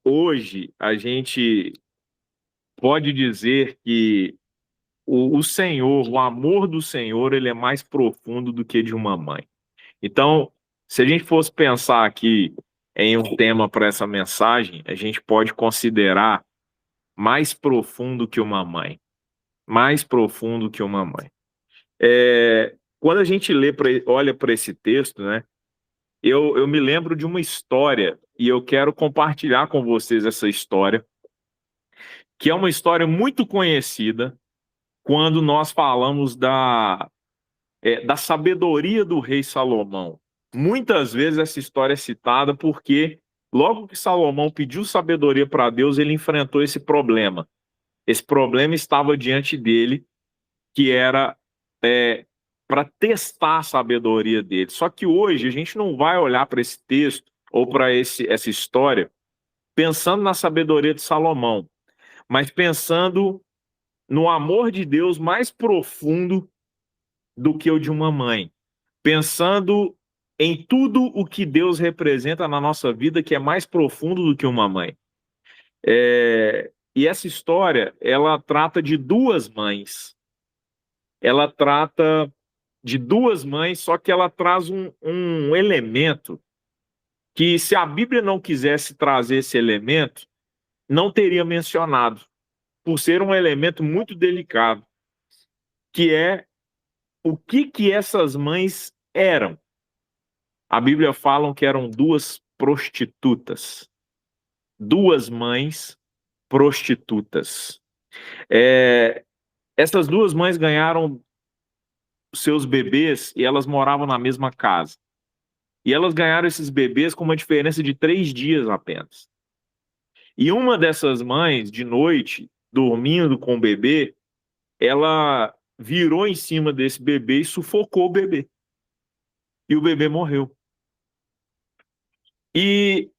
hoje a gente pode dizer que o Senhor, o amor do Senhor, ele é mais profundo do que de uma mãe. Então, se a gente fosse pensar aqui em um tema para essa mensagem, a gente pode considerar mais profundo que uma mãe. Mais profundo que uma mãe. Quando a gente olha para esse texto, né, eu me lembro de uma história e eu quero compartilhar com vocês essa história, que é uma história muito conhecida quando nós falamos da sabedoria do rei Salomão. Muitas vezes essa história é citada porque logo que Salomão pediu sabedoria para Deus, ele enfrentou esse problema. Esse problema estava diante dele, que era para testar a sabedoria dele. Só que hoje a gente não vai olhar para esse texto ou para essa história pensando na sabedoria de Salomão, mas pensando no amor de Deus mais profundo do que o de uma mãe, pensando em tudo o que Deus representa na nossa vida, que é mais profundo do que uma mãe. E essa história, ela trata de duas mães. Ela trata de duas mães, só que ela traz um elemento que, se a Bíblia não quisesse trazer esse elemento, não teria mencionado, por ser um elemento muito delicado, que é o que essas mães eram. A Bíblia fala que eram duas prostitutas, duas mães prostitutas. Essas duas mães ganharam seus bebês e elas moravam na mesma casa. E elas ganharam esses bebês com uma diferença de 3 dias apenas. E uma dessas mães, de noite, dormindo com o bebê, ela virou em cima desse bebê e sufocou o bebê. E o bebê morreu. E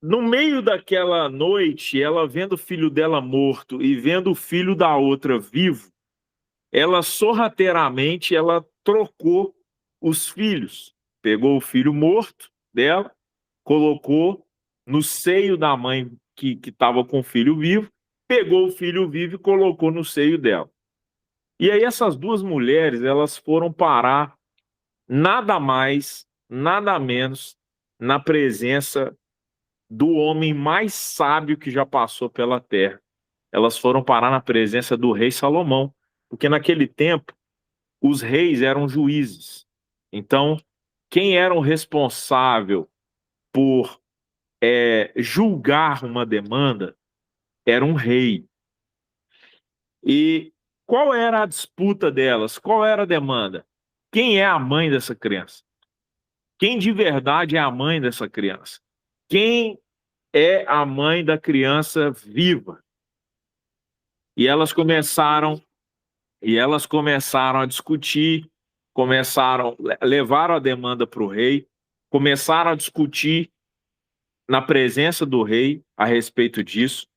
no meio daquela noite, ela vendo o filho dela morto e vendo o filho da outra vivo, ela sorrateiramente ela trocou os filhos. Pegou o filho morto dela, colocou no seio da mãe que estava com o filho vivo, pegou o filho vivo e colocou no seio dela. E aí essas duas mulheres, elas foram parar nada mais, nada menos na presença do homem mais sábio que já passou pela terra. Elas foram parar na presença do rei Salomão, porque naquele tempo os reis eram juízes. Então, quem era o responsável por julgar uma demanda era um rei. E qual era a disputa delas? Qual era a demanda? Quem é a mãe dessa criança? Quem de verdade é a mãe dessa criança? Quem é a mãe da criança viva? E elas começaram a discutir, levaram a demanda para o rei, começaram a discutir na presença do rei a respeito disso.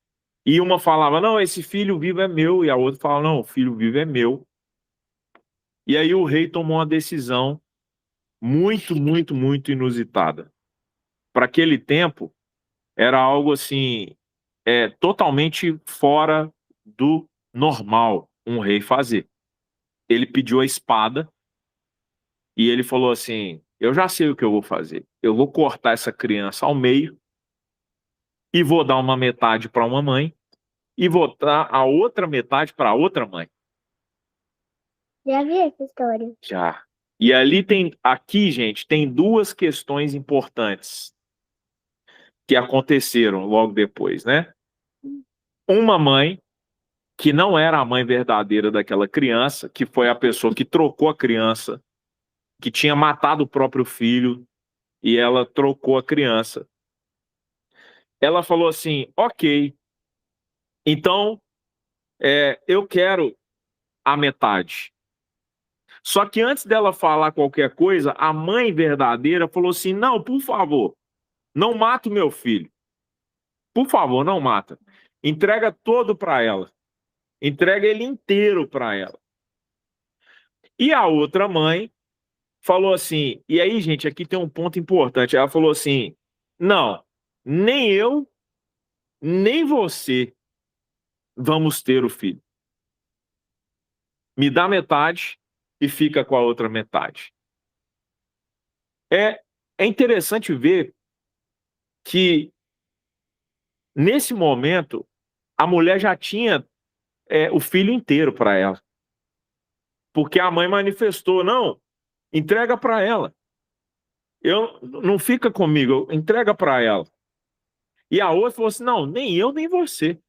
E uma falava, não, esse filho vivo é meu, e a outra falava, não, o filho vivo é meu. E aí o rei tomou uma decisão muito, muito, muito inusitada. Para aquele tempo, era algo assim, totalmente fora do normal um rei fazer. Ele pediu a espada e ele falou assim: eu já sei o que eu vou fazer. Eu vou cortar essa criança ao meio e vou dar uma metade para uma mãe e vou dar a outra metade para outra mãe. Já vi essa história. Já. E aqui, gente, tem duas questões importantes que aconteceram logo depois, né? Uma mãe que não era a mãe verdadeira daquela criança, que foi a pessoa que trocou a criança, que tinha matado o próprio filho e ela trocou a criança. Ela falou assim: ok, então eu quero a metade. Só que antes dela falar qualquer coisa, a mãe verdadeira falou assim: não, por favor, não mata o meu filho. Por favor, não mata. Entrega todo para ela. Entrega ele inteiro para ela. E a outra mãe falou assim, e aí, gente, aqui tem um ponto importante. Ela falou assim: não, nem eu nem você vamos ter o filho. Me dá metade e fica com a outra metade. É interessante ver que, nesse momento, a mulher já tinha o filho inteiro para ela. Porque a mãe manifestou, não, entrega para ela. Não fica comigo, entrega para ela. E a outra falou assim, não, nem eu, nem você.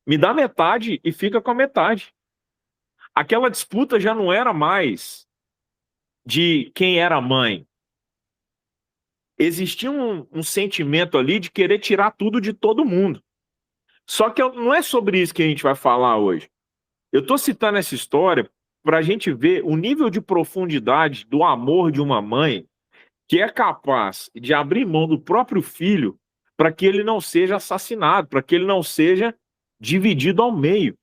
Me dá metade e fica com a metade. Aquela disputa já não era mais de quem era a mãe. Existia um sentimento ali de querer tirar tudo de todo mundo. Só que não é sobre isso que a gente vai falar hoje. Eu estou citando essa história para a gente ver o nível de profundidade do amor de uma mãe que é capaz de abrir mão do próprio filho para que ele não seja assassinado, para que ele não seja dividido ao meio.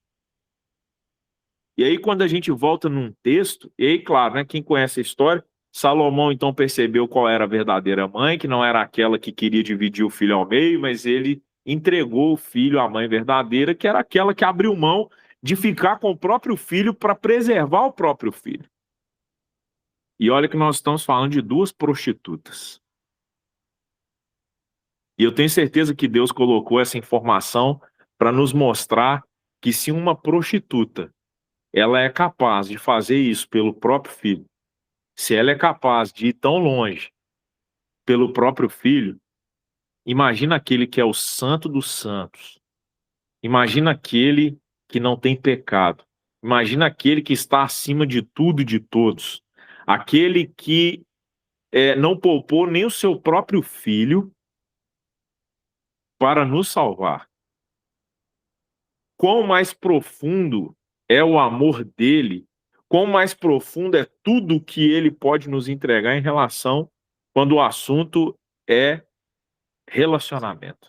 E aí, quando a gente volta num texto, e aí, claro, né, quem conhece a história, Salomão então percebeu qual era a verdadeira mãe, que não era aquela que queria dividir o filho ao meio, mas ele entregou o filho à mãe verdadeira, que era aquela que abriu mão de ficar com o próprio filho para preservar o próprio filho. E olha que nós estamos falando de duas prostitutas. E eu tenho certeza que Deus colocou essa informação para nos mostrar que se uma prostituta ela é capaz de fazer isso pelo próprio filho, se ela é capaz de ir tão longe pelo próprio filho, imagina aquele que é o santo dos santos. Imagina aquele que não tem pecado. Imagina aquele que está acima de tudo e de todos. Aquele que não poupou nem o seu próprio filho para nos salvar. Quão mais profundo é o amor dele, quão mais profundo é tudo que ele pode nos entregar em relação quando o assunto é relacionamento.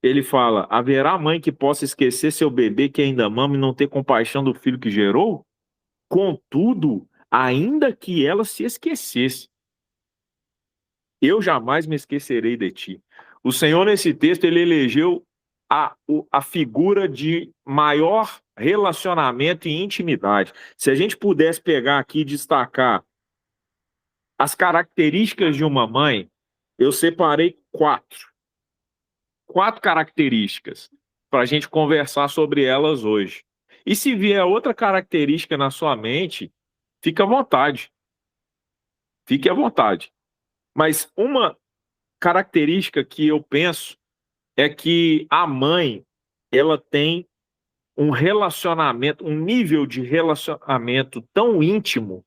Ele fala, haverá mãe que possa esquecer seu bebê que ainda mama e não ter compaixão do filho que gerou? Contudo, ainda que ela se esquecesse, eu jamais me esquecerei de ti. O Senhor, nesse texto, ele elegeu a figura de maior relacionamento e intimidade. Se a gente pudesse pegar aqui e destacar as características de uma mãe, eu separei quatro características para a gente conversar sobre elas hoje. E se vier outra característica na sua mente, fique à vontade. Fique à vontade. Mas uma característica que eu penso é que a mãe, ela tem um relacionamento, um nível de relacionamento tão íntimo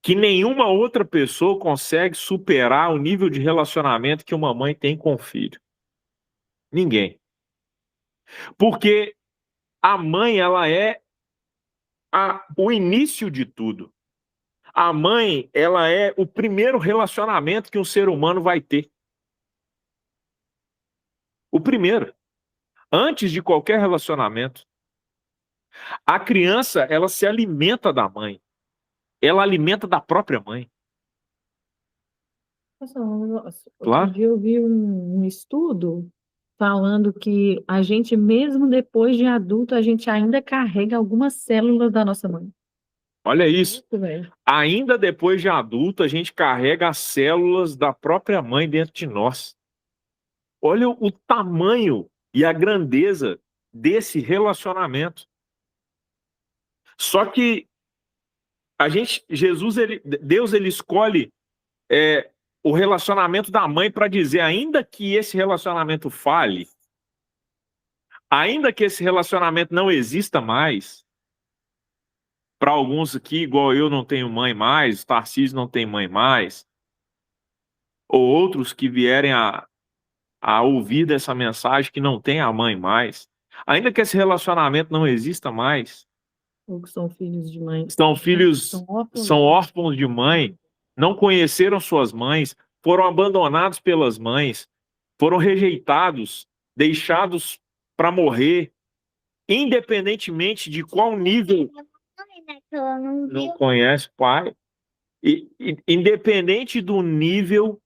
que nenhuma outra pessoa consegue superar o nível de relacionamento que uma mãe tem com o filho. Ninguém. Porque a mãe, ela é o início de tudo. A mãe, ela é o primeiro relacionamento que um ser humano vai ter. O primeiro. Antes de qualquer relacionamento. A criança, ela se alimenta da mãe. Ela alimenta da própria mãe. Outro dia eu vi um estudo falando que a gente, mesmo depois de adulto, a gente ainda carrega algumas células da nossa mãe. Olha isso. Muito bem. Ainda depois de adulto, a gente carrega as células da própria mãe dentro de nós. Olha o tamanho e a grandeza desse relacionamento. Só que Deus, ele escolhe o relacionamento da mãe para dizer, ainda que esse relacionamento fale, ainda que esse relacionamento não exista mais, para alguns aqui, igual eu, não tenho mãe mais, Tarcísio não tem mãe mais, ou outros que vierem a ouvir dessa mensagem que não tem a mãe mais, ainda que esse relacionamento não exista mais, Ou que são filhos de mãe. São órfãos de mãe, não conheceram suas mães, foram abandonados pelas mães, foram rejeitados, deixados para morrer, independentemente de qual nível. Não conhece o pai. Independente do nível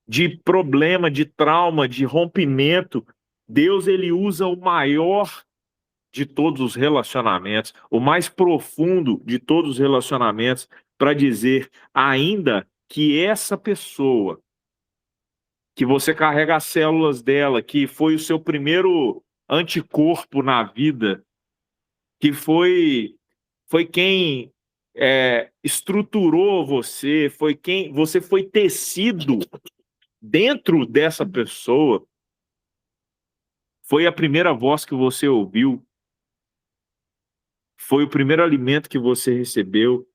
de problema, de trauma, de rompimento, Deus ele usa o maior de todos os relacionamentos, o mais profundo de todos os relacionamentos, para dizer, ainda que essa pessoa, que você carrega as células dela, que foi o seu primeiro anticorpo na vida, que foi quem estruturou você, foi quem você foi tecido dentro dessa pessoa, foi a primeira voz que você ouviu, foi o primeiro alimento que você recebeu,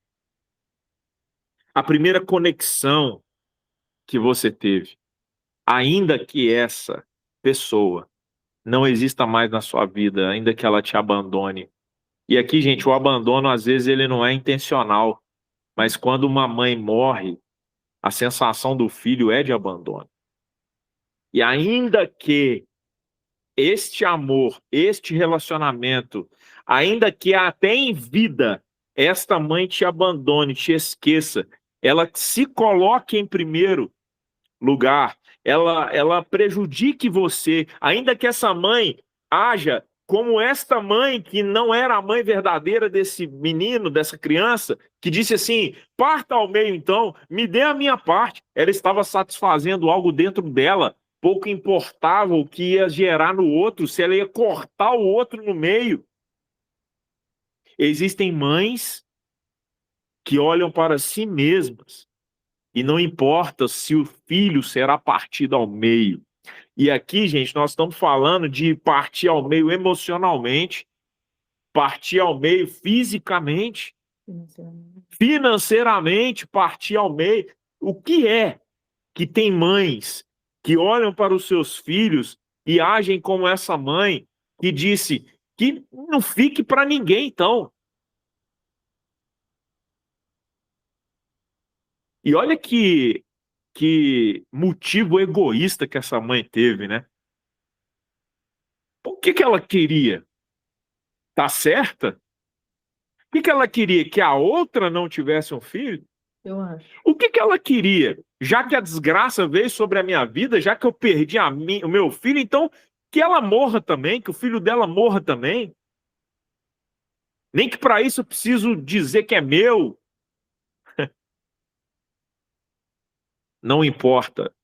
a primeira conexão que você teve. Ainda que essa pessoa não exista mais na sua vida, ainda que ela te abandone. E aqui, gente, o abandono às vezes ele não é intencional, mas quando uma mãe morre, a sensação do filho é de abandono. E ainda que este amor, este relacionamento, ainda que até em vida esta mãe te abandone, te esqueça, ela se coloque em primeiro lugar, ela prejudique você, ainda que essa mãe haja como esta mãe que não era a mãe verdadeira desse menino, dessa criança, que disse assim, parta ao meio então, me dê a minha parte. Ela estava satisfazendo algo dentro dela, pouco importava o que ia gerar no outro, se ela ia cortar o outro no meio. Existem mães que olham para si mesmas e não importa se o filho será partido ao meio. E aqui, gente, nós estamos falando de partir ao meio emocionalmente, partir ao meio fisicamente, financeiramente, partir ao meio. O que é que tem mães que olham para os seus filhos e agem como essa mãe que disse que não fique para ninguém, então. E olha que motivo egoísta que essa mãe teve, né? O que ela queria? Tá certa? O que ela queria? Que a outra não tivesse um filho? Eu acho. O que ela queria? Já que a desgraça veio sobre a minha vida, já que eu perdi o meu filho, então que ela morra também, que o filho dela morra também. Nem que para isso eu preciso dizer que é meu. Não importa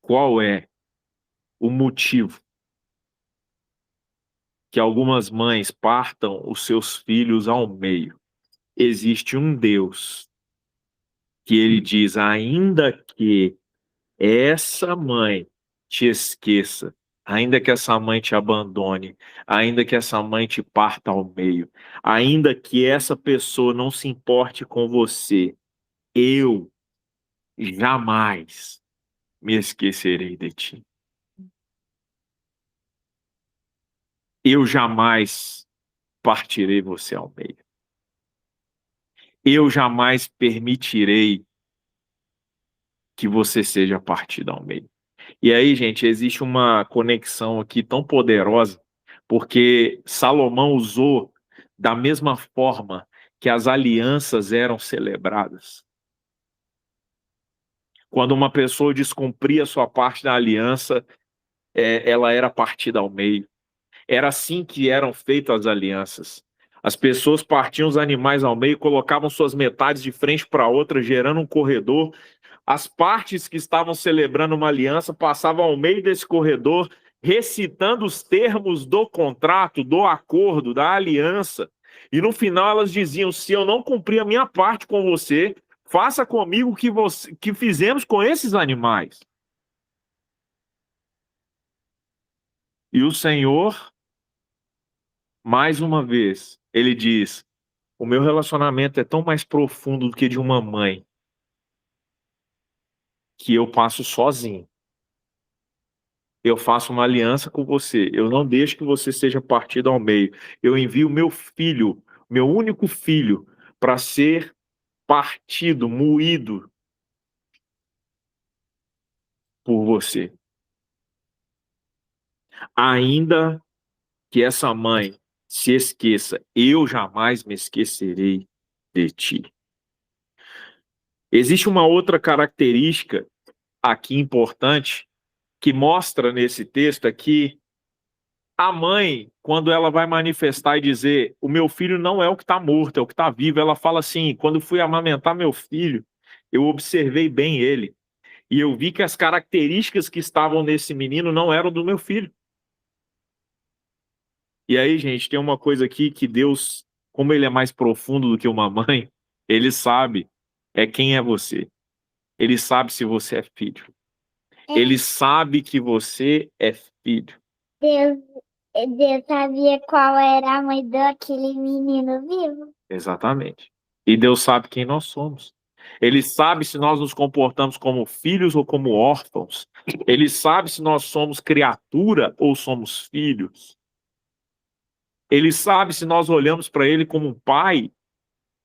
qual é o motivo que algumas mães partam os seus filhos ao meio. Existe um Deus que ele diz, ainda que essa mãe te esqueça, ainda que essa mãe te abandone, ainda que essa mãe te parta ao meio, ainda que essa pessoa não se importe com você, eu jamais me esquecerei de ti. Eu jamais partirei você ao meio. Eu jamais permitirei que você seja partido ao meio. E aí, gente, existe uma conexão aqui tão poderosa, porque Salomão usou da mesma forma que as alianças eram celebradas. Quando uma pessoa descumpria sua parte da aliança, ela era partida ao meio. Era assim que eram feitas as alianças. As pessoas partiam os animais ao meio, colocavam suas metades de frente para a outra, gerando um corredor. As partes que estavam celebrando uma aliança passavam ao meio desse corredor, recitando os termos do contrato, do acordo, da aliança. E no final elas diziam, se eu não cumprir a minha parte com você, faça comigo o que fizemos com esses animais. E o Senhor, mais uma vez, ele diz, o meu relacionamento é tão mais profundo do que de uma mãe, que eu passo sozinho. Eu faço uma aliança com você. Eu não deixo que você seja partido ao meio. Eu envio meu filho, meu único filho, para ser partido, moído por você. Ainda que essa mãe se esqueça, eu jamais me esquecerei de ti. Existe uma outra característica aqui importante que mostra nesse texto aqui a mãe, quando ela vai manifestar e dizer: o meu filho não é o que está morto, é o que está vivo. Ela fala assim: quando fui amamentar meu filho, eu observei bem ele e eu vi que as características que estavam nesse menino não eram do meu filho. E aí, gente, tem uma coisa aqui que Deus, como ele é mais profundo do que uma mãe, ele sabe quem é você. Ele sabe se você é filho. Ele sabe que você é filho. Deus sabia qual era a mãe daquele menino vivo. Exatamente. E Deus sabe quem nós somos. Ele sabe se nós nos comportamos como filhos ou como órfãos. Ele sabe se nós somos criatura ou somos filhos. Ele sabe se nós olhamos para ele como um pai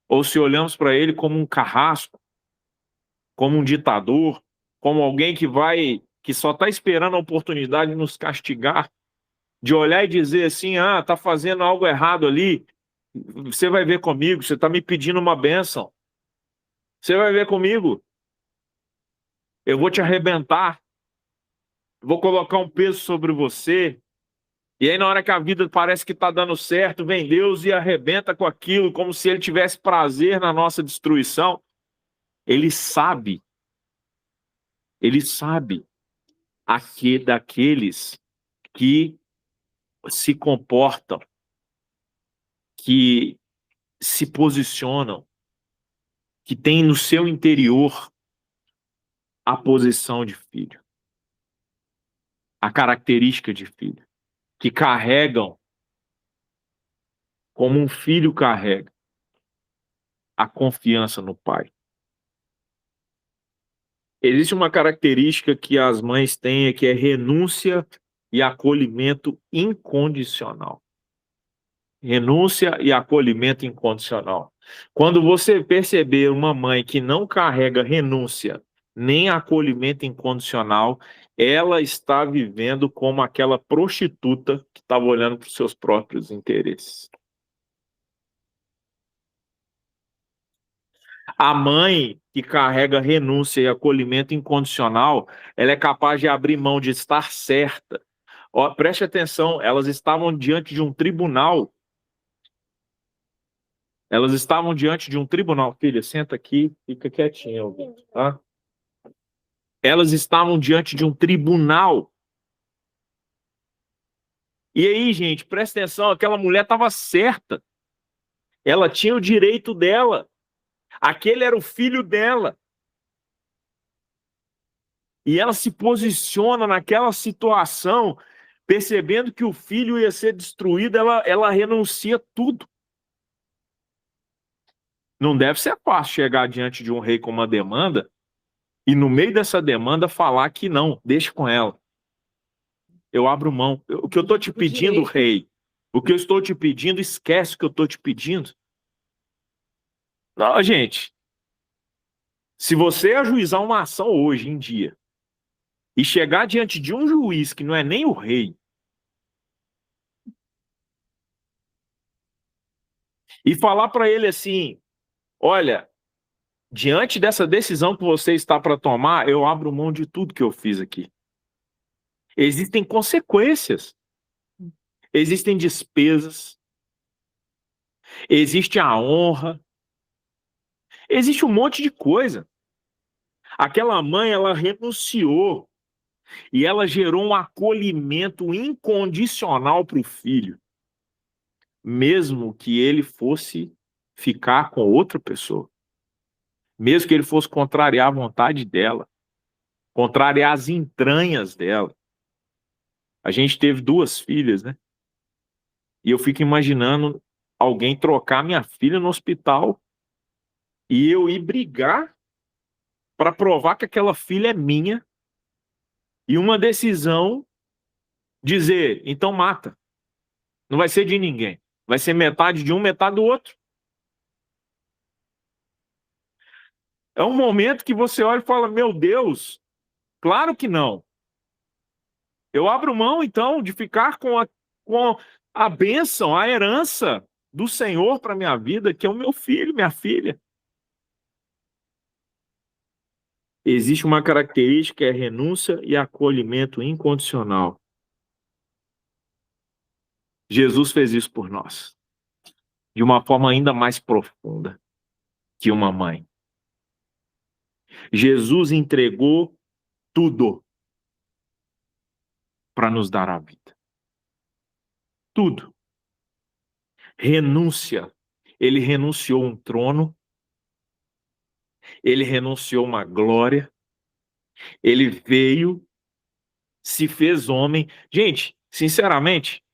ou se olhamos para ele como um carrasco, como um ditador, como alguém que só está esperando a oportunidade de nos castigar, de olhar e dizer assim: ah, tá fazendo algo errado ali, você vai ver comigo, você está me pedindo uma bênção, você vai ver comigo, eu vou te arrebentar, vou colocar um peso sobre você. E aí, na hora que a vida parece que está dando certo, vem Deus e arrebenta com aquilo, como se ele tivesse prazer na nossa destruição. Ele sabe daqueles que se comportam, que se posicionam, que têm no seu interior a posição de filho, a característica de filho, que carregam, como um filho carrega, a confiança no pai. Existe uma característica que as mães têm, que é renúncia e acolhimento incondicional. Renúncia e acolhimento incondicional. Quando você perceber uma mãe que não carrega renúncia nem acolhimento incondicional, ela está vivendo como aquela prostituta que estava olhando para os seus próprios interesses. A mãe que carrega renúncia e acolhimento incondicional, ela é capaz de abrir mão de estar certa. Ó, preste atenção, elas estavam diante de um tribunal. Elas estavam diante de um tribunal. Filha, senta aqui, fica quietinha, tá? Elas estavam diante de um tribunal. E aí, gente, presta atenção, aquela mulher estava certa. Ela tinha o direito dela. Aquele era o filho dela. E ela se posiciona naquela situação, percebendo que o filho ia ser destruído, ela renuncia tudo. Não deve ser fácil chegar diante de um rei com uma demanda e no meio dessa demanda falar que não, deixa com ela. Eu abro mão. O que eu estou te pedindo, rei, o que eu estou te pedindo, esquece o que eu estou te pedindo. Não, gente. Se você ajuizar uma ação hoje em dia e chegar diante de um juiz que não é nem o rei e falar para ele assim: olha, diante dessa decisão que você está para tomar, eu abro mão de tudo que eu fiz aqui. Existem consequências, existem despesas, existe a honra, existe um monte de coisa. Aquela mãe, ela renunciou e ela gerou um acolhimento incondicional para o filho, mesmo que ele fosse ficar com outra pessoa, mesmo que ele fosse contrariar a vontade dela, contrariar as entranhas dela. A gente teve 2 filhas, né? E eu fico imaginando alguém trocar minha filha no hospital e eu ir brigar para provar que aquela filha é minha e uma decisão dizer: então mata. Não vai ser de ninguém. Vai ser metade de um, metade do outro. É um momento que você olha e fala: meu Deus, claro que não. Eu abro mão, então, de ficar com a bênção, a herança do Senhor para minha vida, que é o meu filho, minha filha. existe uma característica, é renúncia e acolhimento incondicional. Jesus fez isso por nós, de uma forma ainda mais profunda que uma mãe. Jesus entregou tudo para nos dar a vida. Tudo. Renúncia. Ele renunciou um trono, ele renunciou uma glória, ele veio, se fez homem. Gente, sinceramente,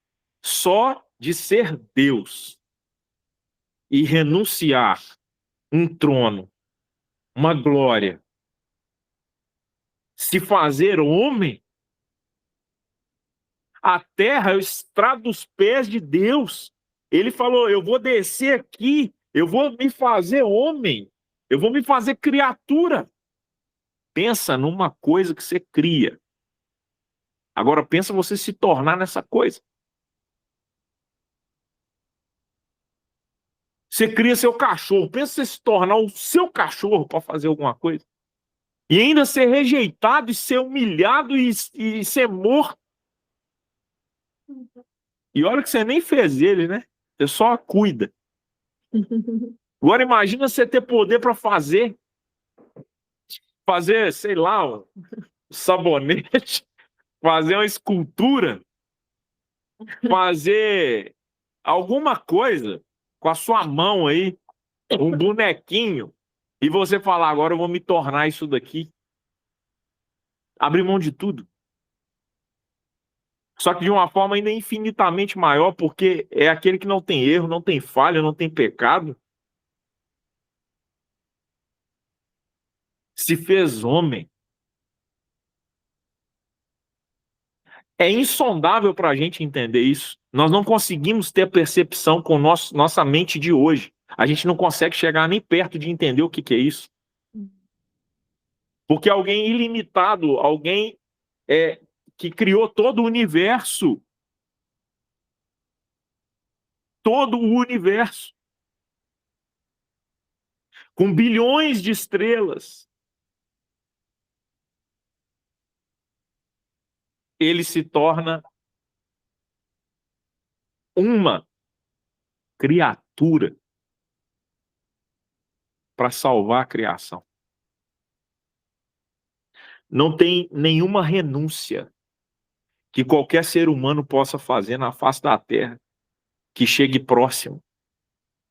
só de ser Deus e renunciar um trono, uma glória, se fazer homem, a terra é o estrado dos pés de Deus. Ele falou: eu vou descer aqui, eu vou me fazer homem, eu vou me fazer criatura. Pensa numa coisa que você cria. Agora pensa você se tornar nessa coisa. Você cria seu cachorro, pensa você se tornar o seu cachorro para fazer alguma coisa. E ainda ser rejeitado e ser humilhado e ser morto. E olha que você nem fez ele, né? Você só cuida. Agora imagina você ter poder para fazer, sei lá, um sabonete, fazer uma escultura, fazer alguma coisa com a sua mão aí, um bonequinho, e você falar: agora eu vou me tornar isso daqui. Abrir mão de tudo. Só que de uma forma ainda infinitamente maior, porque é aquele que não tem erro, não tem falha, não tem pecado. Se fez homem. É insondável para a gente entender isso. Nós não conseguimos ter percepção com nossa mente de hoje. A gente não consegue chegar nem perto de entender o que é isso. Porque alguém ilimitado, alguém que criou todo o universo, com bilhões de estrelas, ele se torna uma criatura para salvar a criação. Não tem nenhuma renúncia que qualquer ser humano possa fazer na face da terra que chegue próximo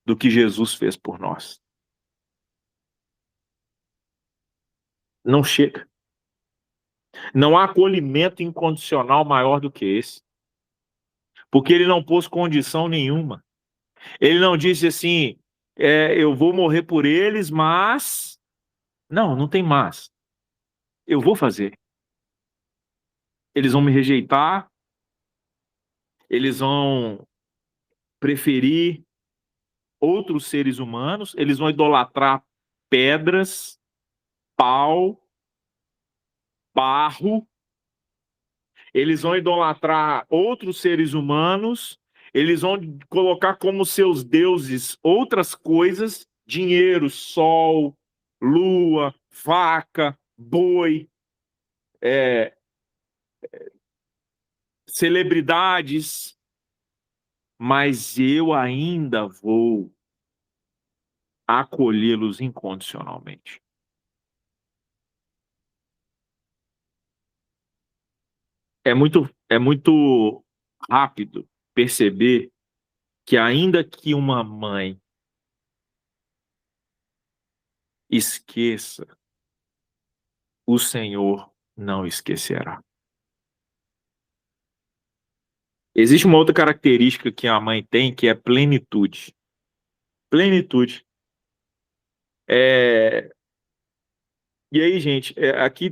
do que Jesus fez por nós. Não chega. Não há acolhimento incondicional maior do que esse. Porque ele não pôs condição nenhuma. Ele não disse assim: eu vou morrer por eles, mas... Não tem mais. Eu vou fazer. Eles vão me rejeitar, eles vão preferir outros seres humanos, eles vão idolatrar pedras, pau, barro, eles vão idolatrar outros seres humanos, eles vão colocar como seus deuses outras coisas: dinheiro, sol, lua, vaca, boi, celebridades, mas eu ainda vou acolhê-los incondicionalmente. É muito rápido perceber que ainda que uma mãe esqueça, o Senhor não esquecerá. Existe uma outra característica que a mãe tem, que é plenitude. Plenitude. E aí, gente,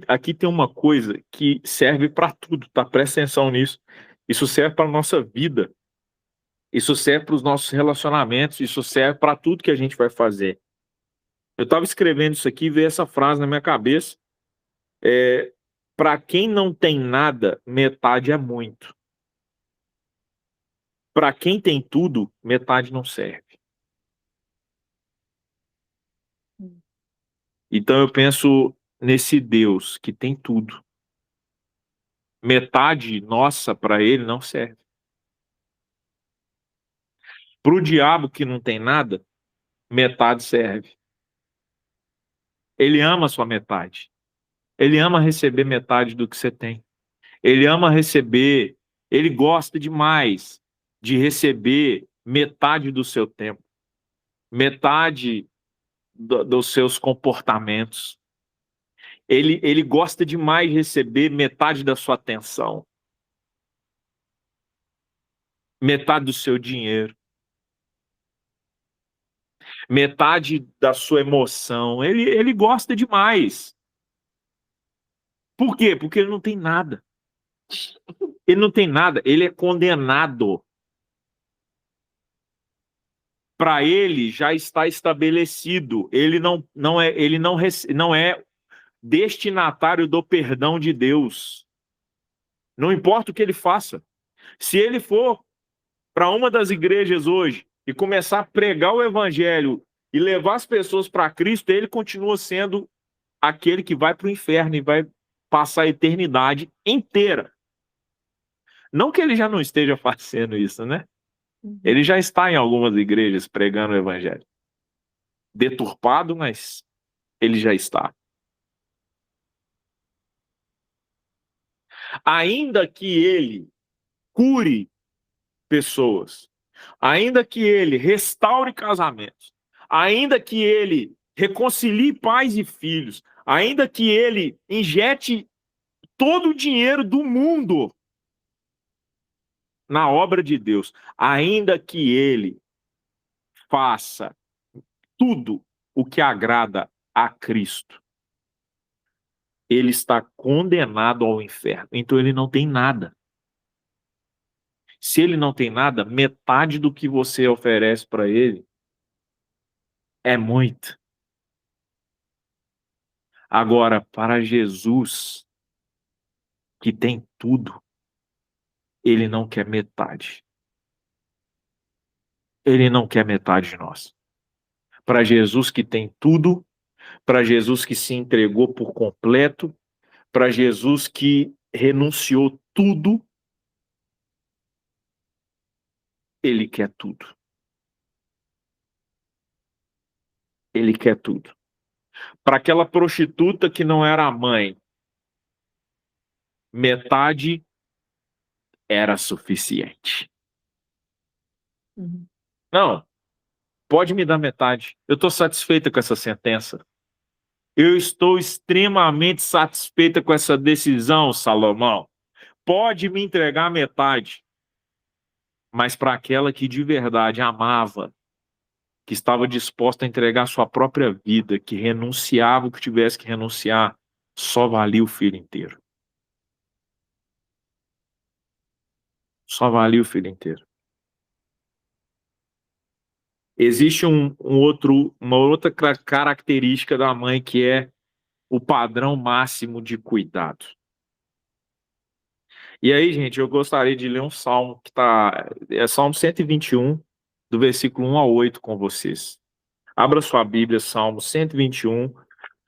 aqui tem uma coisa que serve para tudo, tá? Presta atenção nisso. Isso serve para a nossa vida. Isso serve para os nossos relacionamentos. Isso serve para tudo que a gente vai fazer. Eu estava escrevendo isso aqui e veio essa frase na minha cabeça. Para quem não tem nada, metade é muito. Para quem tem tudo, metade não serve. Então eu penso nesse Deus que tem tudo. Metade nossa para ele não serve. Para o diabo que não tem nada, metade serve. Ele ama a sua metade. Ele ama receber metade do que você tem. Ele ama receber, ele gosta demais de receber metade do seu tempo, metade dos seus comportamentos. Ele gosta demais de receber metade da sua atenção, metade do seu dinheiro, metade da sua emoção. Ele gosta demais. Por quê? Porque ele não tem nada. Ele não tem nada, ele é condenado. Para ele já está estabelecido. Ele não é destinatário do perdão de Deus. Não importa o que ele faça. Se ele for para uma das igrejas hoje e começar a pregar o evangelho e levar as pessoas para Cristo, ele continua sendo aquele que vai para o inferno e vai passar a eternidade inteira. Não que ele já não esteja fazendo isso, né? Ele já está em algumas igrejas pregando o evangelho. Deturpado, mas ele já está. Ainda que ele cure pessoas, ainda que ele restaure casamentos, ainda que ele reconcilie pais e filhos, ainda que ele injete todo o dinheiro do mundo na obra de Deus, ainda que ele faça tudo o que agrada a Cristo, ele está condenado ao inferno. Então ele não tem nada. Se ele não tem nada, metade do que você oferece para ele é muito. Agora, para Jesus, que tem tudo, ele não quer metade. Ele não quer metade de nós. Para Jesus que tem tudo, para Jesus que se entregou por completo, para Jesus que renunciou tudo, ele quer tudo. Ele quer tudo. Para aquela prostituta que não era a mãe, metade era suficiente. Não, pode me dar metade. Eu estou satisfeita com essa sentença. Eu estou extremamente satisfeita com essa decisão, Salomão. Pode me entregar metade. Mas para aquela que de verdade amava, que estava disposta a entregar sua própria vida, que renunciava o que tivesse que renunciar, só valia o filho inteiro. Só valia o filho inteiro. Existe uma outra característica da mãe que é o padrão máximo de cuidado. E aí, gente, eu gostaria de ler um salmo que é Salmo 121, do versículo 1 ao 8 com vocês. Abra sua Bíblia, Salmo 121,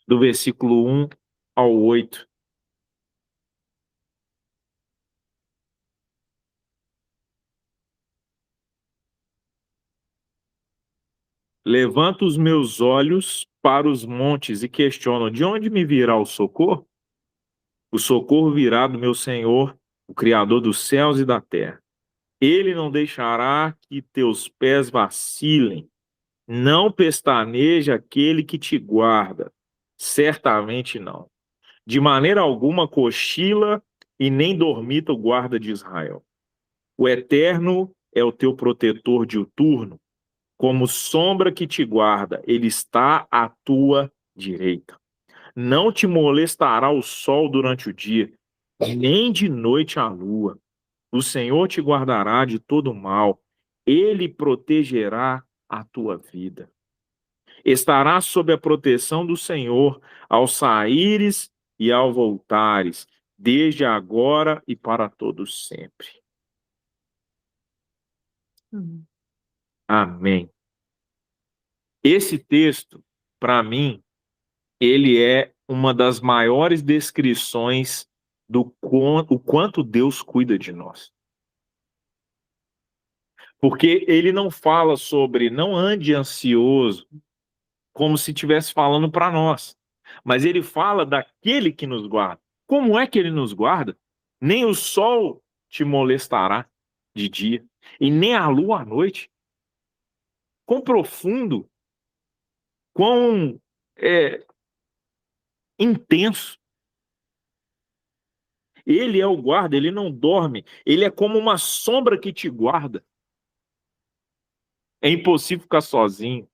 do versículo 1 ao 8. Levanto os meus olhos para os montes e questiono: de onde me virá o socorro? O socorro virá do meu Senhor, o Criador dos céus e da terra. Ele não deixará que teus pés vacilem. Não pestaneja aquele que te guarda. Certamente não. De maneira alguma cochila e nem dormita o guarda de Israel. O Eterno é o teu protetor diuturno. Como sombra que te guarda, ele está à tua direita. Não te molestará o sol durante o dia, nem de noite a lua. O Senhor te guardará de todo mal, ele protegerá a tua vida. Estarás sob a proteção do Senhor ao saíres e ao voltares, desde agora e para todos sempre. Amém. Esse texto, para mim, ele é uma das maiores descrições do o quanto Deus cuida de nós. Porque ele não fala sobre não ande ansioso, como se estivesse falando para nós. Mas ele fala daquele que nos guarda. Como é que ele nos guarda? Nem o sol te molestará de dia, e nem a lua à noite. Quão profundo, quão intenso. Ele é o guarda, ele não dorme. Ele é como uma sombra que te guarda. É impossível ficar sozinho.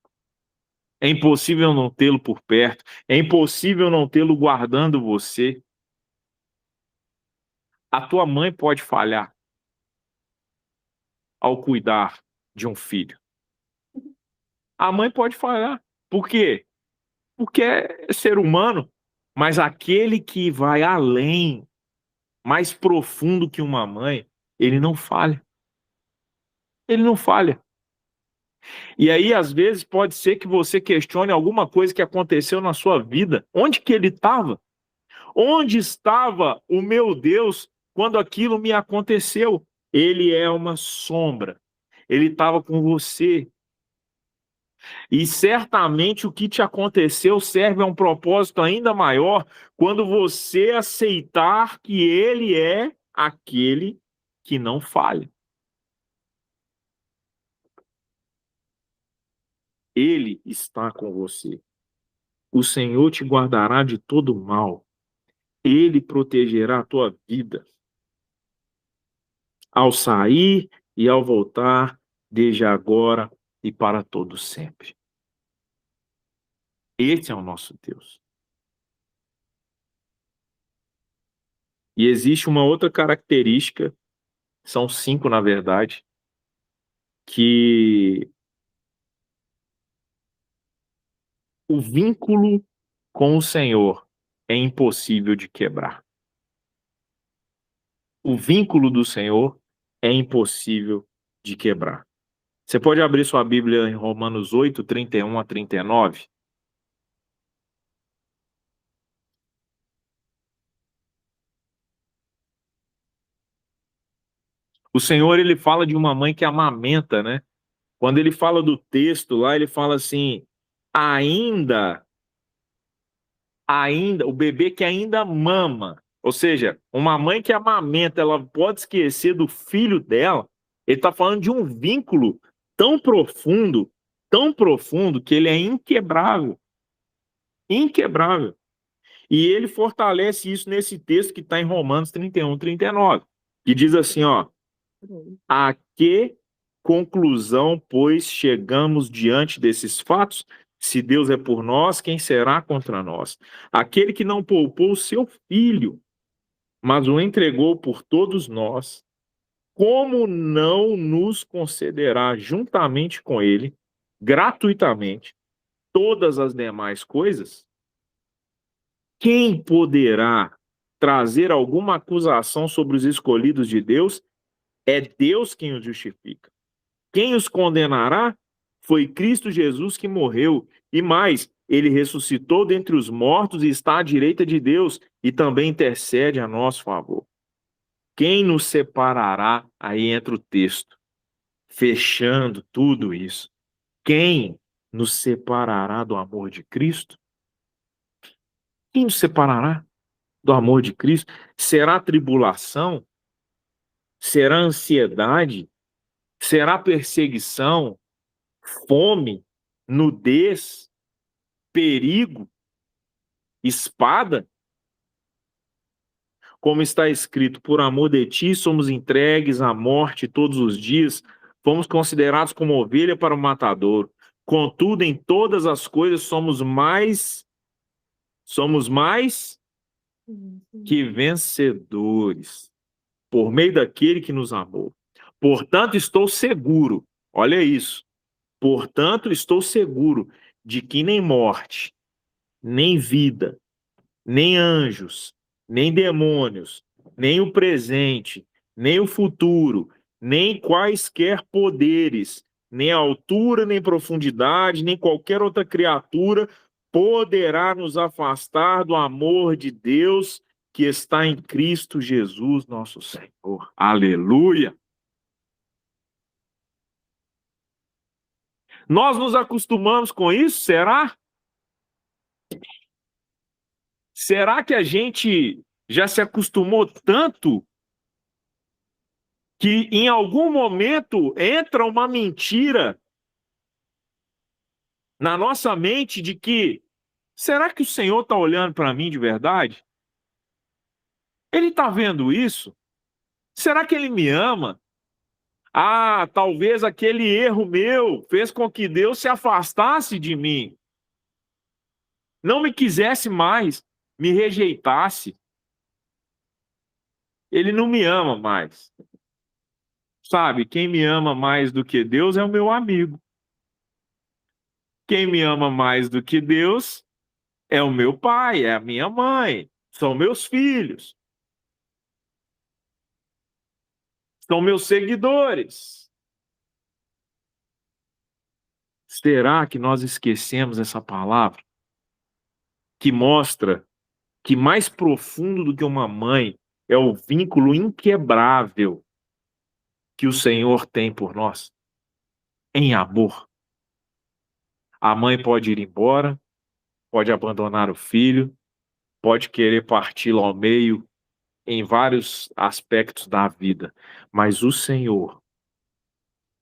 É impossível não tê-lo por perto. É impossível não tê-lo guardando você. A tua mãe pode falhar ao cuidar de um filho. A mãe pode falhar. Por quê? Porque é ser humano. Mas aquele que vai além, mais profundo que uma mãe, ele não falha. Ele não falha. E aí, às vezes, pode ser que você questione alguma coisa que aconteceu na sua vida. Onde que ele estava? Onde estava o meu Deus quando aquilo me aconteceu? Ele é uma sombra. Ele estava com você. E certamente o que te aconteceu serve a um propósito ainda maior quando você aceitar que ele é aquele que não falha. Ele está com você. O Senhor te guardará de todo mal. Ele protegerá a tua vida ao sair e ao voltar, desde agora e para todo sempre. Esse é o nosso Deus. E existe uma outra característica, são 5 na verdade, que o vínculo com o Senhor é impossível de quebrar. O vínculo do Senhor é impossível de quebrar. Você pode abrir sua Bíblia em Romanos 8, 31 a 39? O Senhor, ele fala de uma mãe que amamenta, né? Quando ele fala do texto lá, ele fala assim, ainda, o bebê que ainda mama. Ou seja, uma mãe que amamenta, ela pode esquecer do filho dela. Ele está falando de um vínculo tão profundo, que ele é inquebrável. Inquebrável. E ele fortalece isso nesse texto que está em Romanos 31, 39, que diz assim, ó, a que conclusão, pois, chegamos diante desses fatos? Se Deus é por nós, quem será contra nós? Aquele que não poupou o seu filho, mas o entregou por todos nós, como não nos concederá juntamente com ele, gratuitamente, todas as demais coisas? Quem poderá trazer alguma acusação sobre os escolhidos de Deus? É Deus quem os justifica. Quem os condenará? Foi Cristo Jesus que morreu. E mais, ele ressuscitou dentre os mortos e está à direita de Deus e também intercede a nosso favor. Quem nos separará? Aí entra o texto, fechando tudo isso. Quem nos separará do amor de Cristo? Quem nos separará do amor de Cristo? Será tribulação? Será ansiedade? Será perseguição? Fome? Nudez? Perigo? Espada? Como está escrito, por amor de ti somos entregues à morte todos os dias, fomos considerados como ovelha para o matadouro. Contudo, em todas as coisas somos mais que vencedores, por meio daquele que nos amou. Portanto, estou seguro, olha isso, portanto, estou seguro de que nem morte, nem vida, nem anjos, nem demônios, nem o presente, nem o futuro, nem quaisquer poderes, nem altura, nem profundidade, nem qualquer outra criatura poderá nos afastar do amor de Deus que está em Cristo Jesus, nosso Senhor. Aleluia! Nós nos acostumamos com isso, será? Será que a gente já se acostumou tanto que em algum momento entra uma mentira na nossa mente de que será que o Senhor está olhando para mim de verdade? Ele está vendo isso? Será que ele me ama? Ah, talvez aquele erro meu fez com que Deus se afastasse de mim, não me quisesse mais, me rejeitasse. Ele não me ama mais. Sabe, quem me ama mais do que Deus é o meu amigo. Quem me ama mais do que Deus é o meu pai, é a minha mãe, são meus filhos, são meus seguidores. Será que nós esquecemos essa palavra que mostra que mais profundo do que uma mãe é o vínculo inquebrável que o Senhor tem por nós, em amor? A mãe pode ir embora, pode abandonar o filho, pode querer parti-lo ao meio em vários aspectos da vida, mas o Senhor,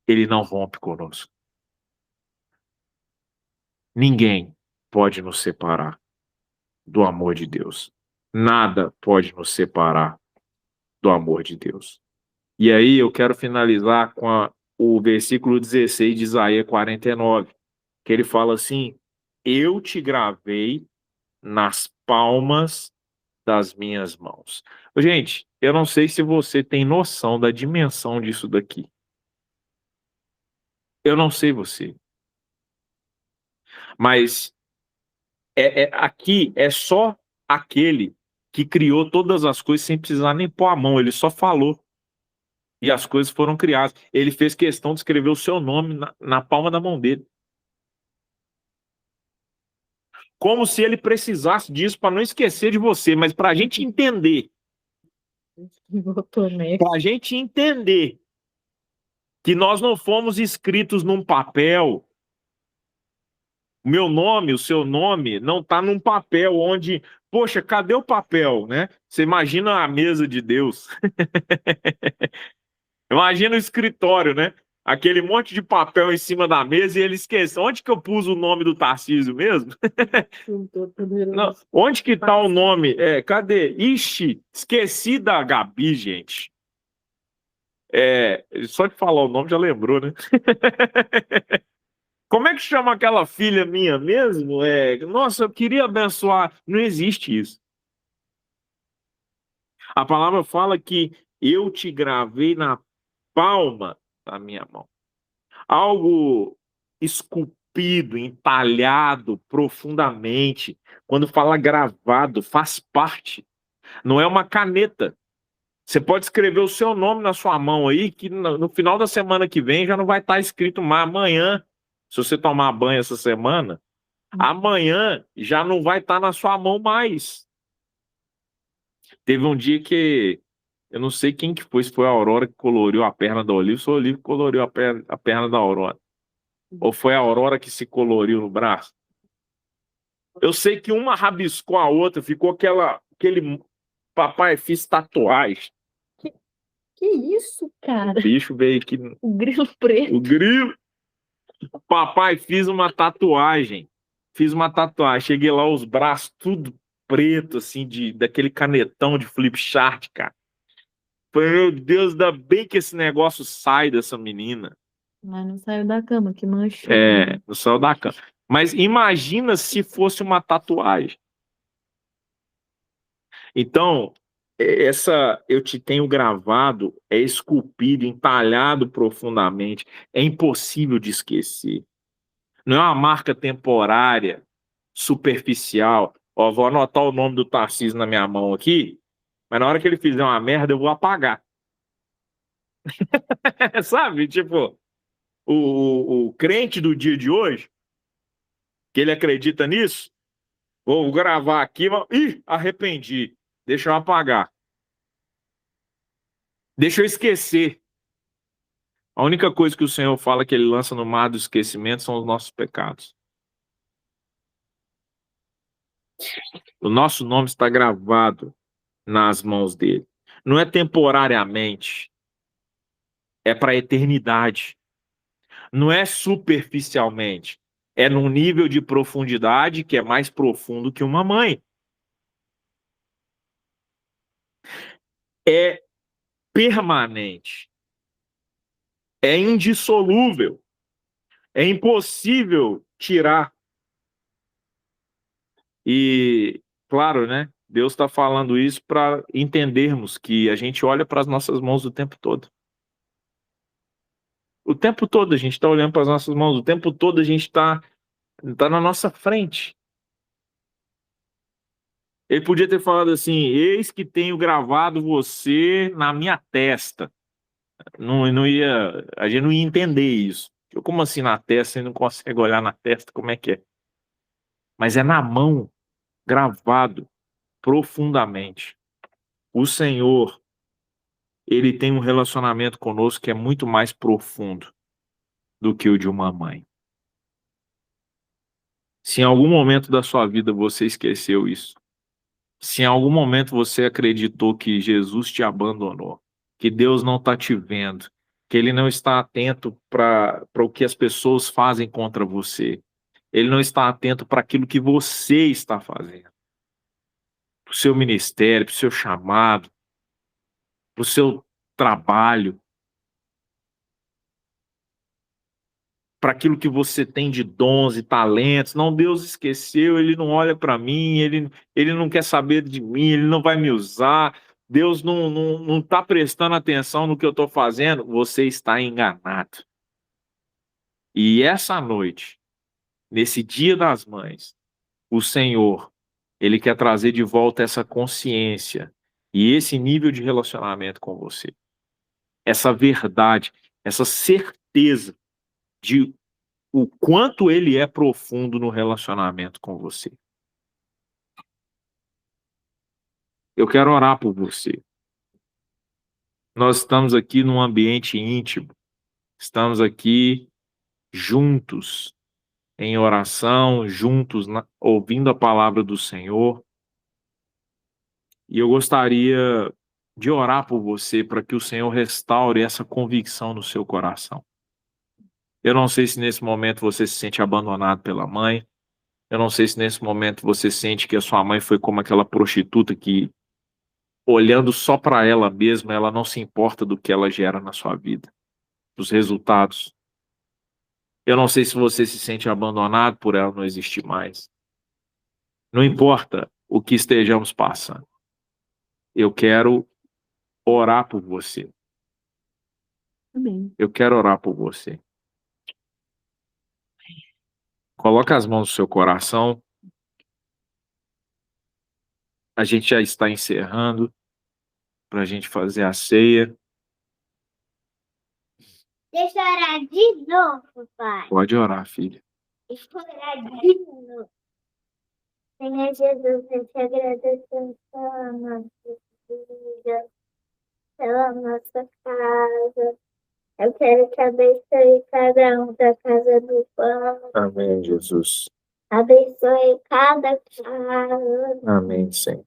ele não rompe conosco. Ninguém pode nos separar do amor de Deus. Nada pode nos separar do amor de Deus. E aí eu quero finalizar com o versículo 16 de Isaías 49, que ele fala assim: eu te gravei nas palmas das minhas mãos. Gente, eu não sei se você tem noção da dimensão disso daqui. Eu não sei você. Mas aqui é só aquele que criou todas as coisas sem precisar nem pôr a mão. Ele só falou. E as coisas foram criadas. Ele fez questão de escrever o seu nome na palma da mão dele. Como se ele precisasse disso para não esquecer de você, mas para a gente entender. Para a gente entender que nós não fomos escritos num papel. O meu nome, o seu nome, não está num papel onde, poxa, cadê o papel, né? Você imagina a mesa de Deus. Imagina o escritório, né? Aquele monte de papel em cima da mesa e ele esquece. Onde que eu pus o nome do Tarcísio mesmo? Não, onde que tá o nome? Cadê? Ixi, esqueci da Gabi, gente. Só de falar o nome já lembrou, né? Como é que chama aquela filha minha mesmo? Nossa, eu queria abençoar. Não existe isso. A palavra fala que eu te gravei na palma da minha mão. Algo esculpido, entalhado profundamente. Quando fala gravado, faz parte. Não é uma caneta. Você pode escrever o seu nome na sua mão aí, que no final da semana que vem já não vai estar escrito mais. Amanhã, se você tomar banho essa semana, amanhã já não vai estar na sua mão mais. Teve um dia que eu não sei quem que foi, se foi a Aurora que coloriu a perna da Olivia, ou se o Olivia que coloriu a perna da Aurora. Ou foi a Aurora que se coloriu no braço? Eu sei que uma rabiscou a outra, ficou aquele papai fiz tatuagem. Que isso, cara? O bicho veio aqui. O grilo preto. O grilo. Papai, fiz uma tatuagem. Cheguei lá, os braços tudo preto, assim, daquele canetão de flip chart, cara. Falei, meu Deus, ainda bem que esse negócio sai dessa menina. Mas não saiu da cama, que manchou. Não saiu da cama. Mas imagina se fosse uma tatuagem. Então, eu te tenho gravado, é esculpido, entalhado profundamente, é impossível de esquecer. Não é uma marca temporária, superficial. Ó, vou anotar o nome do Tarcísio na minha mão aqui, mas na hora que ele fizer uma merda, eu vou apagar. Sabe? Tipo, o crente do dia de hoje, que ele acredita nisso, Vou gravar aqui, mas... Ih, arrependi. Deixa eu apagar. Deixa eu esquecer. A única coisa que o Senhor fala que Ele lança no mar do esquecimento são os nossos pecados. O nosso nome está gravado nas mãos dele. Não é temporariamente, é para a eternidade. Não é superficialmente, é num nível de profundidade que é mais profundo que uma mãe. É permanente, é indissolúvel, é impossível tirar. E, claro, né? Deus está falando isso para entendermos que a gente olha para as nossas mãos o tempo todo. O tempo todo a gente está olhando para as nossas mãos, o tempo todo a gente está na nossa frente. Ele podia ter falado assim: eis que tenho gravado você na minha testa. Não ia, a gente não ia entender isso. Como assim na testa? Você não consegue olhar na testa, como é que é? Mas é na mão, gravado profundamente. O Senhor, ele tem um relacionamento conosco que é muito mais profundo do que o de uma mãe. Se em algum momento da sua vida você esqueceu isso, se em algum momento você acreditou que Jesus te abandonou, que Deus não está te vendo, que Ele não está atento para o que as pessoas fazem contra você, Ele não está atento para aquilo que você está fazendo, para o seu ministério, para o seu chamado, para o seu trabalho, para aquilo que você tem de dons e talentos. Não, Deus esqueceu, Ele não olha para mim, ele não quer saber de mim, Ele não vai me usar. Deus não está prestando atenção no que eu estou fazendo. Você está enganado. E essa noite, nesse Dia das Mães, o Senhor, Ele quer trazer de volta essa consciência e esse nível de relacionamento com você. Essa verdade, essa certeza de o quanto ele é profundo no relacionamento com você. Eu quero orar por você. Nós estamos aqui num ambiente íntimo, estamos aqui juntos em oração, juntos ouvindo a palavra do Senhor. E eu gostaria de orar por você para que o Senhor restaure essa convicção no seu coração. Eu não sei se nesse momento você se sente abandonado pela mãe. Eu não sei se nesse momento você sente que a sua mãe foi como aquela prostituta que, olhando só para ela mesma, ela não se importa do que ela gera na sua vida, dos resultados. Eu não sei se você se sente abandonado por ela não existir mais. Não importa o que estejamos passando. Eu quero orar por você. Amém. Eu quero orar por você. Coloque as mãos no seu coração. A gente já está encerrando para a gente fazer a ceia. Deixa eu orar de novo, pai. Pode orar, filha. Deixa eu orar de novo. Senhor Jesus, eu te agradeço pela nossa vida, pela nossa casa. Eu quero que abençoe cada um da casa do pão. Amém, Jesus. Abençoe cada casa. Amém, Senhor.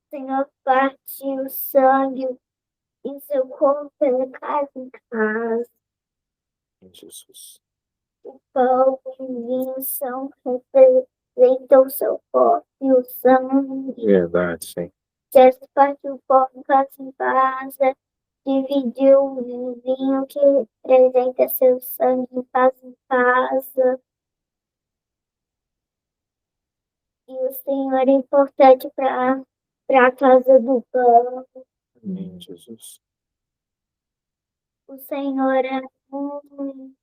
Senhor, parte o sangue e seu corpo pela casa em casa. Jesus. O pão e o vinho representam o seu corpo e o sangue. Verdade, Senhor. Jesus partiu o pão em casa em casa. Dividiu o vinho que representa seu sangue em casa. E o Senhor é importante para a casa do pão. Amém, Jesus. O Senhor é muito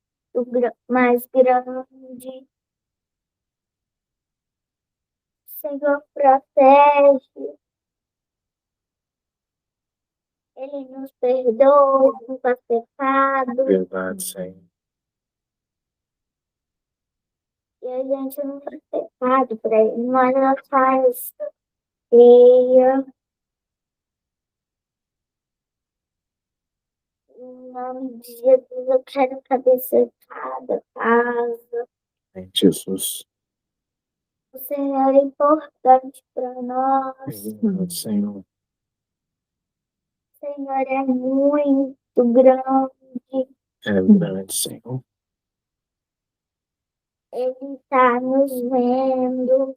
mais grande. O Senhor protege. Ele nos perdoa dos nossos pecados. Verdade, Senhor. E a gente não faz pecado para ele, mas ela faz feia. Em nome de Jesus, eu quero cabeçada, casa. Em Jesus. O Senhor é importante para nós. Senhor. O Senhor é muito grande. É grande, Senhor. Ele está nos vendo.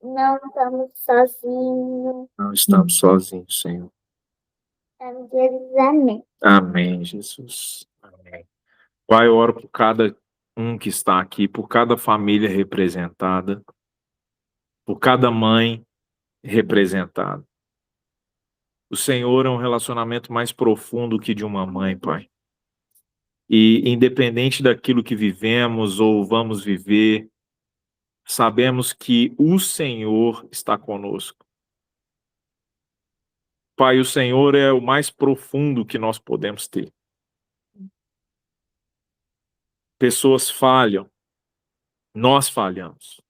Não estamos sozinhos. Não estamos sozinhos, Senhor. Estamos eles, amém. Amém, Jesus. Amém. Pai, eu oro por cada um que está aqui, por cada família representada, por cada mãe representada. O Senhor é um relacionamento mais profundo que de uma mãe, Pai. E independente daquilo que vivemos ou vamos viver, sabemos que o Senhor está conosco. Pai, o Senhor é o mais profundo que nós podemos ter. Pessoas falham, nós falhamos,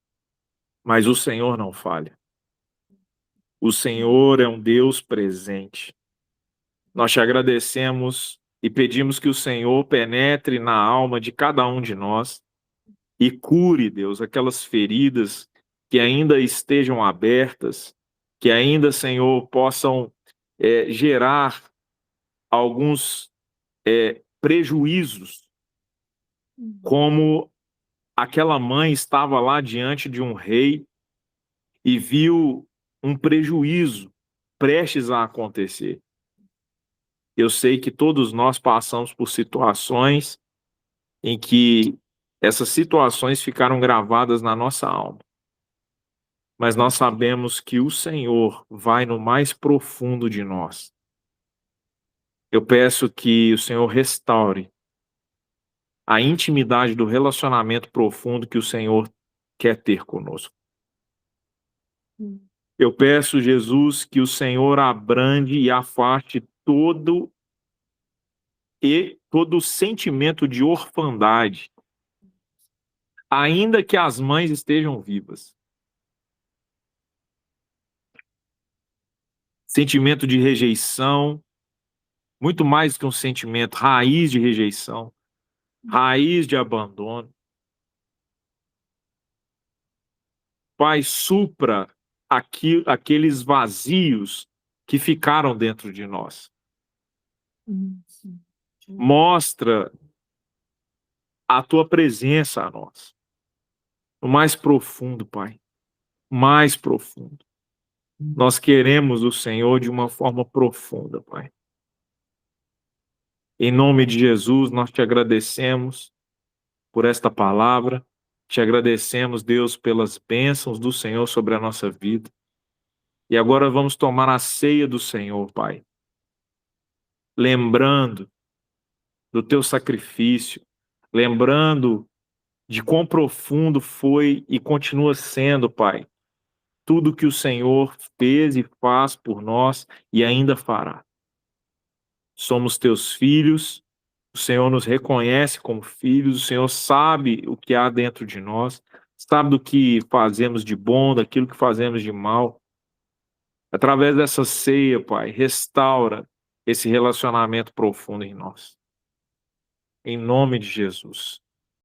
mas o Senhor não falha. O Senhor é um Deus presente. Nós te agradecemos e pedimos que o Senhor penetre na alma de cada um de nós e cure, Deus, aquelas feridas que ainda estejam abertas, que ainda, Senhor, possam gerar alguns prejuízos, como aquela mãe estava lá diante de um rei e viu um prejuízo prestes a acontecer. Eu sei que todos nós passamos por situações em que essas situações ficaram gravadas na nossa alma. Mas nós sabemos que o Senhor vai no mais profundo de nós. Eu peço que o Senhor restaure a intimidade do relacionamento profundo que o Senhor quer ter conosco. Eu peço, Jesus, que o Senhor abrande e afaste todo sentimento de orfandade, ainda que as mães estejam vivas. Sentimento de rejeição, muito mais que um sentimento, raiz de rejeição, raiz de abandono. Pai, supra aqueles vazios que ficaram dentro de nós. Mostra a tua presença a nós. O mais profundo, Pai. Mais profundo. Nós queremos o Senhor de uma forma profunda, Pai. Em nome de Jesus, nós te agradecemos por esta palavra. Te agradecemos, Deus, pelas bênçãos do Senhor sobre a nossa vida. E agora vamos tomar a ceia do Senhor, Pai. Lembrando do teu sacrifício, lembrando de quão profundo foi e continua sendo, Pai, tudo que o Senhor fez e faz por nós e ainda fará. Somos teus filhos, o Senhor nos reconhece como filhos, o Senhor sabe o que há dentro de nós, sabe do que fazemos de bom, daquilo que fazemos de mal. Através dessa ceia, Pai, restaura esse relacionamento profundo em nós. Em nome de Jesus.